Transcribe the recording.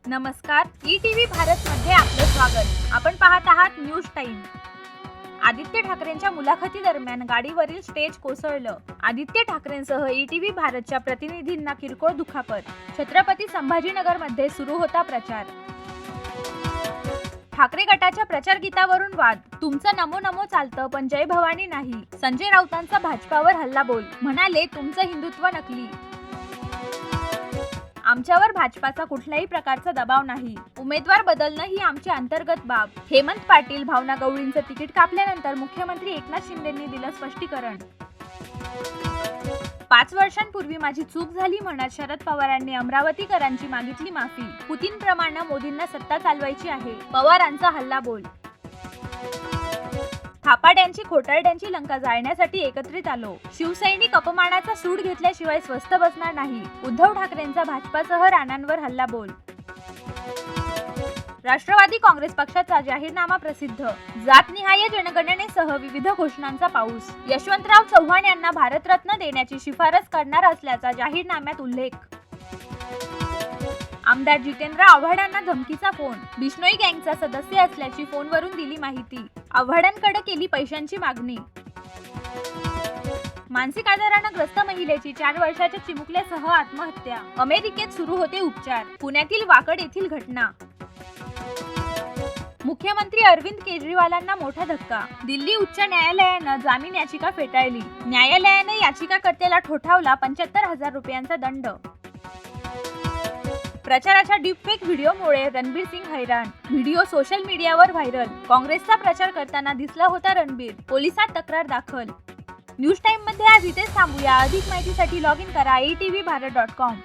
नमस्कार, ईटीव्ही भारत मध्ये आपले स्वागत। आपण पाहत आहात न्यूज टाइम। आदित्य ठाकरेंच्या मुलाखती दरम्यान गाडीवरील स्टेज कोसळलं। आदित्य ठाकरेंसह ईटीव्ही भारतच्या प्रतिनिधींना किरकोळ दुखापत। छत्रपती संभाजीनगरमध्ये सुरू होता प्रचार। ठाकरे गटाच्या प्रचार गीतावरून वाद। तुमचं नमो नमो चालतं पण जय भवानी नाही। संजय राऊतांचा भाजपावर हल्लाबोल। म्हणाले तुमचं हिंदुत्व नकली। आमच्यावर भाजपाचा कुठल्याही प्रकारचा दबाव नाही। उमेदवार बदलणं ही आमची अंतर्गत बाब। हेमंत पाटील भावना गवळींचं तिकीट कापल्यानंतर मुख्यमंत्री एकनाथ शिंदेंनी दिलं स्पष्टीकरण। 5 वर्षांपूर्वी माझी चूक झाली म्हणत शरद पवारांनी अमरावतीकरांची मागितली माफी। पुतीनप्रमाणे मोदींना सत्ता चालवायची आहे, पवारांचा हल्लाबोल। थापाड्यांची खोटारड्यांची लंका जाळण्यासाठी एकत्रित आलो। शिवसैनिक अपमानाचा सूड घेतल्याशिवाय स्वस्थ बसणार नाही। उद्धव ठाकरेंचा भाजपासह राणांवर हल्लाबोल। राष्ट्रवादी काँग्रेस पक्षाचा जाहीरनामा प्रसिद्ध। जातनिहाय जनगणनेसह विविध घोषणांचा पाऊस। यशवंतराव चव्हाण यांना भारतरत्न देण्याची शिफारस करणार असल्याचा जाहीरनाम्यात उल्लेख। आमदार जितेंद्र आव्हाडांना धमकीचा फोन। बिश्नोई गँगचा सदस्य असल्याची फोनवरून दिली माहिती। आव्हाडांकडे केली पैशांची मागणी। मानसिक आजारानं ग्रस्त महिलेची 4 वर्षाच्या चिमुकल्यासह आत्महत्या। अमेरिकेत सुरू होते उपचार। पुण्यातील वाकड येथील घटना। मुख्यमंत्री अरविंद केजरीवालांना मोठा धक्का। दिल्ली उच्च न्यायालयानं जामीन याचिका फेटाळली। न्यायालयाने याचिकाकर्त्याला ठोठावला 75,000 रुपयांचा दंड। प्रचाराच्या डीपफेक व्हिडिओमुळे रणबीर सिंग हैराण। व्हिडिओ सोशल मीडियावर व्हायरल। काँग्रेसचा प्रचार करताना दिसला होता रणबीर। पोलिसात तक्रार दाखल। न्यूज टाइम मध्ये आज इथेच थांबूया। अधिक माहितीसाठी लॉग इन करा etvbharat.com।